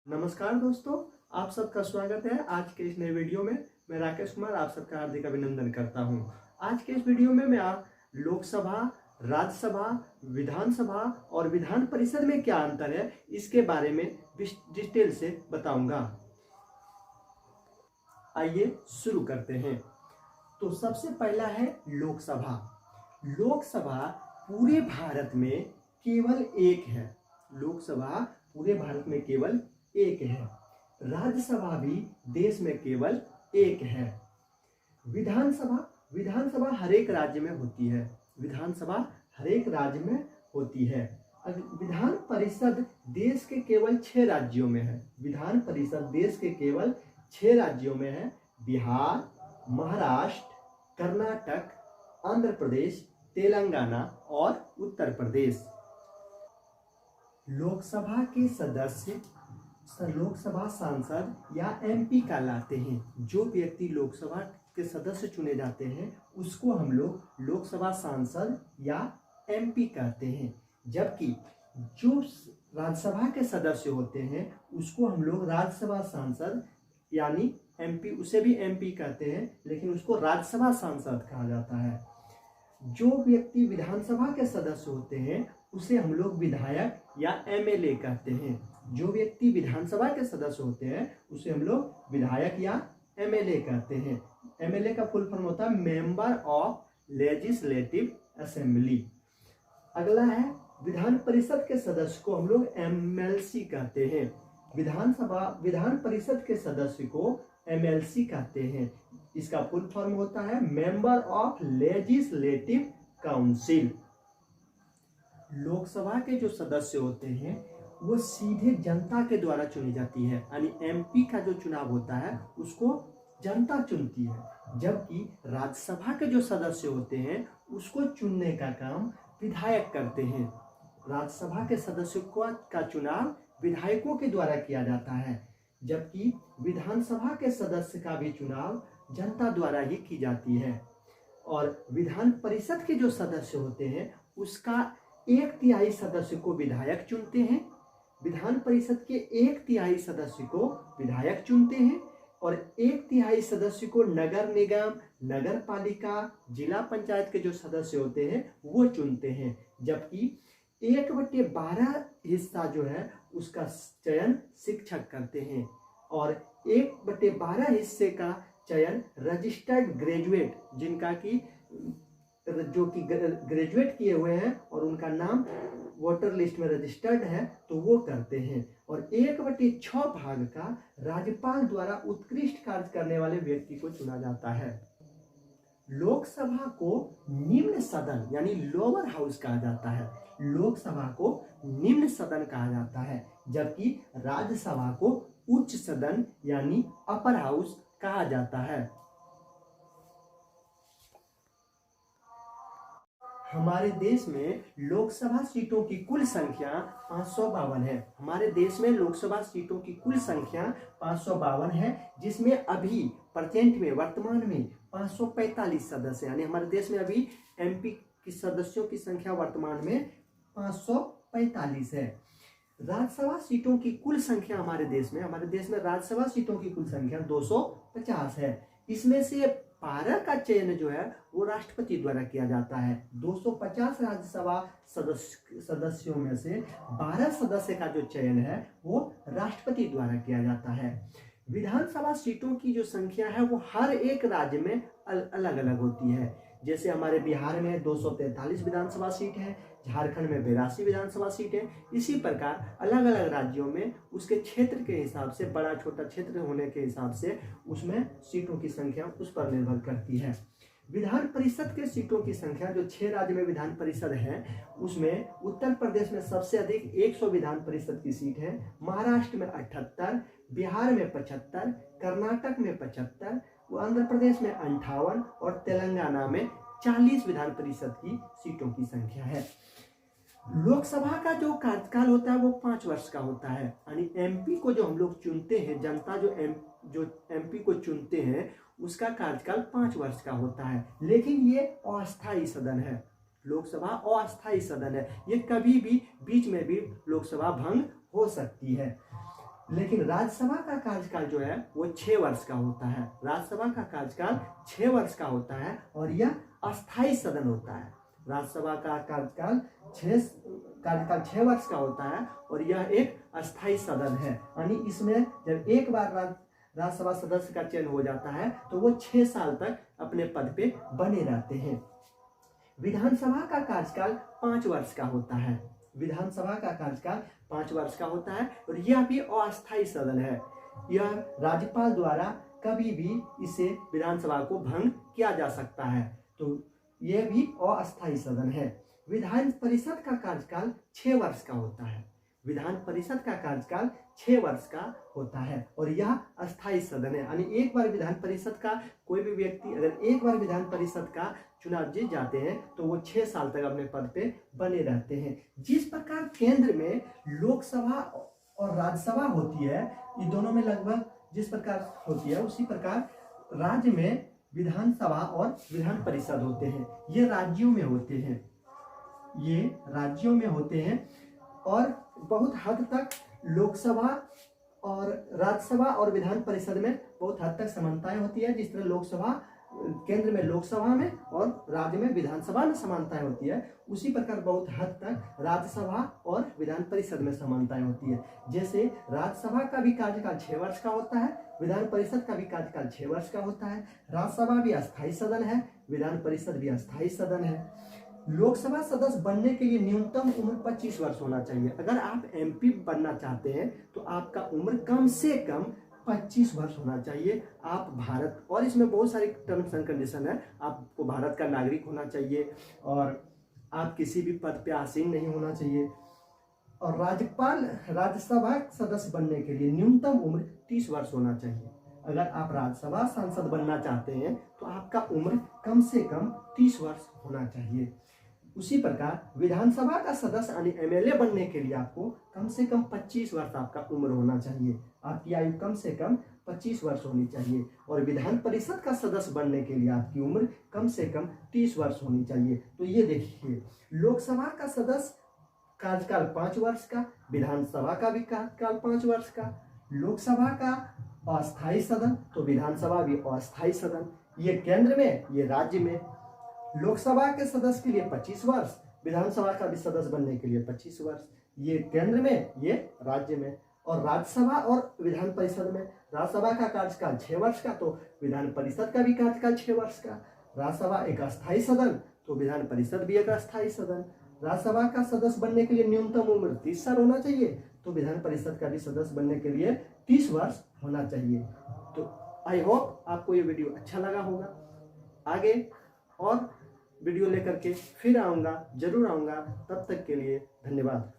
नमस्कार दोस्तों, आप सबका स्वागत है आज के इस नए वीडियो में। मैं राकेश कुमार आप सबका हार्दिक अभिनंदन करता हूं। आज के इस वीडियो में मैं आप लोकसभा, राज्यसभा, विधानसभा और विधान परिषद में क्या अंतर है इसके बारे में डिटेल से बताऊंगा। आइए शुरू करते हैं। तो सबसे पहला है लोकसभा। लोकसभा पूरे भारत में केवल एक है। लोकसभा पूरे भारत में केवल एक है। राज्यसभा भी देश में केवल एक है। विधानसभा विधानसभा हर एक राज्य में होती है। विधानसभा हर एक राज्य में होती है। विधान परिषद देश के केवल 6 राज्यों में है। विधान परिषद देश के केवल 6 राज्यों में है। बिहार, महाराष्ट्र, कर्नाटक, आंध्र प्रदेश, तेलंगाना और उत्तर प्रदेश। लोकसभा के सदस्य लोकसभा सांसद या एमपी कहलाते हैं। जो व्यक्ति लोकसभा के सदस्य चुने जाते हैं उसको हम लोग लोकसभा सांसद या एमपी कहते हैं। जबकि जो राज्यसभा के सदस्य होते हैं उसको हम लोग राज्यसभा सांसद यानी एमपी, उसे भी एमपी कहते हैं लेकिन उसको राज्यसभा सांसद कहा जाता है। जो व्यक्ति विधानसभा के सदस्य होते हैं उसे हम लोग विधायक या एमएलए कहते हैं। जो व्यक्ति विधानसभा के सदस्य होते हैं उसे हम लोग विधायक या एमएलए कहते हैं। एमएलए का फुल फॉर्म होता है मेंबर ऑफ लेजिस्लेटिव असेंबली। अगला है विधान परिषद के सदस्य को हम लोग एमएलसी कहते हैं। विधान परिषद के सदस्य को एमएलसी कहते हैं। इसका फुल फॉर्म होता है member of legislative council. Lok Sabha के जो सदस्य होते हैं वो सीधे जनता के द्वारा चुनी जाती है, यानी एमपी का जो चुनाव होता है उसको जनता चुनती है। जबकि राज्यसभा के जो सदस्य होते हैं उसको चुनने का काम विधायक करते हैं। राज्यसभा के सदस्यों का चुनाव विधायकों के द्वारा किया जाता है। जबकि विधानसभा के सदस्य का भी चुनाव जनता द्वारा ही की जाती है। और विधान परिषद के जो सदस्य होते हैं उसका 1/3 सदस्य को विधायक चुनते हैं। विधान परिषद के 1/3 सदस्य को विधायक चुनते हैं और 1/3 सदस्य को नगर निगम, नगर पालिका, जिला पंचायत के जो सदस्य होते हैं वो चुनते हैं। जबकि 1/12 हिस्सा जो है उसका चयन शिक्षक करते हैं और 1/12 हिस्से का चयन रजिस्टर्ड ग्रेजुएट, जिनका की जो कि ग्रेजुएट किए हुए हैं और उनका नाम वोटर लिस्ट में रजिस्टर्ड है तो वो करते हैं। और 1/6 भाग का राज्यपाल द्वारा उत्कृष्ट कार्य करने वाले व्यक्ति को चुना जाता है। लोकसभा को निम्न सदन यानी लोअर हाउस कहा जाता है। लोकसभा को निम्न सदन कहा जाता है। जबकि राज्यसभा को उच्च सदन यानी अपर हाउस कहा जाता है। हमारे देश में लोकसभा सीटों की कुल संख्या 552 है। हमारे देश में लोकसभा सीटों की कुल संख्या 552 है, जिसमें अभी प्रेजेंट में वर्तमान में 545 सदस्य, यानी हमारे देश में अभी एमपी की सदस्यों की संख्या वर्तमान में 545 है। राज्यसभा सीटों की कुल संख्या हमारे देश में राज्यसभा सीटों की कुल संख्या 250 है। इसमें से 12 का चयन जो है वो राष्ट्रपति द्वारा किया जाता है। 250 राज्यसभा सदस्यों में से 12 सदस्य का जो चयन है वो राष्ट्रपति द्वारा किया जाता है। विधानसभा सीटों की जो संख्या है वो हर एक राज्य में अलग अलग होती है। जैसे हमारे बिहार में 243 विधानसभा सीट है, झारखंड में 82 विधानसभा सीट है। इसी प्रकार अलग अलग राज्यों में उसके क्षेत्र के हिसाब से, बड़ा छोटा क्षेत्र होने के हिसाब से उसमें सीटों की संख्या उस पर निर्भर करती है। विधान परिषद के सीटों की संख्या जो 6 राज्य में विधान परिषद है उसमें उत्तर प्रदेश में सबसे अधिक 100 विधान परिषद की सीट है, महाराष्ट्र में 78, बिहार में 75, कर्नाटक में 75, आंध्र प्रदेश में 58 और तेलंगाना में 40 विधान परिषद की सीटों की संख्या है। लोकसभा का जो कार्यकाल होता है वो 5 वर्ष का होता है, यानी एमपी को जो हम लोग चुनते हैं, जनता जो एमपी को चुनते हैं उसका कार्यकाल 5 वर्ष का होता है। लेकिन ये अस्थायी सदन है। लोकसभा अस्थायी सदन है, ये कभी भी बीच में भी लोकसभा भंग हो सकती है। लेकिन राज्यसभा का कार्यकाल जो है वो 6 वर्ष का होता है। राज्यसभा का कार्यकाल 6 वर्ष का होता है और यह अस्थायी सदन होता है। राज्यसभा का कार्यकाल 6 वर्ष का होता है और यह एक अस्थायी सदन है। यानी इसमें जब एक बार राज्यसभा सदस्य का चयन हो जाता है तो वो 6 साल तक अपने पद पे बने रहते हैं। विधानसभा का कार्यकाल 5 वर्ष का होता है। विधानसभा का कार्यकाल 5 वर्ष का होता है और यह भी अस्थायी सदन है। यह राज्यपाल द्वारा कभी भी इसे विधानसभा को भंग किया जा सकता है, तो यह भी अस्थायी सदन है। विधान परिषद का कार्यकाल 6 वर्ष का होता है। विधान परिषद का कार्यकाल 6 वर्ष का होता है और यह अस्थायी सदन है। यानी एक बार विधान परिषद का कोई भी व्यक्ति अगर एक बार विधान परिषद का चुनाव जीत जाते हैं तो वो 6 साल तक अपने पद पे बने रहते हैं। जिस प्रकार केंद्र में लोकसभा और राज्यसभा होती है, ये दोनों में लगभग जिस प्रकार होती है उसी प्रकार राज्य में विधानसभा और विधान परिषद होते हैं। ये राज्यों में होते हैं, ये राज्यों में होते हैं और बहुत हद तक लोकसभा और राज्यसभा और विधान परिषद में बहुत हद तक समानताएं होती है। जिस तरह लोकसभा केंद्र में लोकसभा में और राज्य में विधानसभा में समानताएं होती है, उसी प्रकार बहुत हद तक राज्यसभा और विधान परिषद में समानताएं होती है। जैसे राज्यसभा का भी कार्यकाल 6 वर्ष का होता है, विधान परिषद का भी कार्यकाल 6 वर्ष का होता है। राज्यसभा भी अस्थायी सदन है, विधान परिषद भी अस्थायी सदन है। लोकसभा सदस्य बनने के लिए न्यूनतम उम्र 25 वर्ष होना चाहिए। अगर आप एमपी बनना चाहते हैं तो आपका उम्र कम से कम 25 वर्ष होना चाहिए। आप भारत, और इसमें बहुत सारी टर्म्स एंड कंडीशन है, आपको भारत का नागरिक होना चाहिए और आप किसी भी पद पे आसीन नहीं होना चाहिए। और राज्यपाल राज्यसभा सदस्य बनने के लिए न्यूनतम उम्र 30 वर्ष होना चाहिए। अगर आप राज्यसभा सांसद बनना चाहते हैं तो आपका उम्र कम से कम 30 वर्ष होना चाहिए। उसी प्रकार विधानसभा का सदस्य यानी एमएलए बनने के लिए आपको कम से कम 25 वर्ष आपका उम्र होना चाहिए। आपकी आयु कम से कम 25 वर्ष होनी चाहिए। और विधान परिषद का सदस्य बनने के लिए आपकी उम्र कम से कम 30 वर्ष होनी चाहिए। तो ये देखिए, लोकसभा का सदस्य कार्यकाल 5 वर्ष का, विधानसभा का भी कार्यकाल 5 वर्ष का, लोकसभा का अस्थायी सदन तो विधानसभा भी अस्थायी सदन। ये केंद्र में, ये राज्य में। लोकसभा के सदस्य के लिए 25 वर्ष, विधानसभा का भी सदस्य बनने के लिए 25 वर्ष। ये केंद्र में, ये राज्य में। और राज्यसभा और विधान परिषद में, राज्यसभा का कार्यकाल 6 वर्ष का तो विधान परिषद का भी कार्यकाल 6 वर्ष का। राज्यसभा एक अस्थायी सदन तो विधान परिषद भी एक अस्थायी सदन। राज्यसभा का सदस्य बनने के लिए न्यूनतम उम्र 30 साल होना चाहिए तो विधान परिषद का भी सदस्य बनने के लिए 30 वर्ष होना चाहिए। तो आई होप आपको ये वीडियो अच्छा लगा होगा। आगे और वीडियो लेकर के फिर आऊँगा, जरूर आऊँगा। तब तक के लिए धन्यवाद।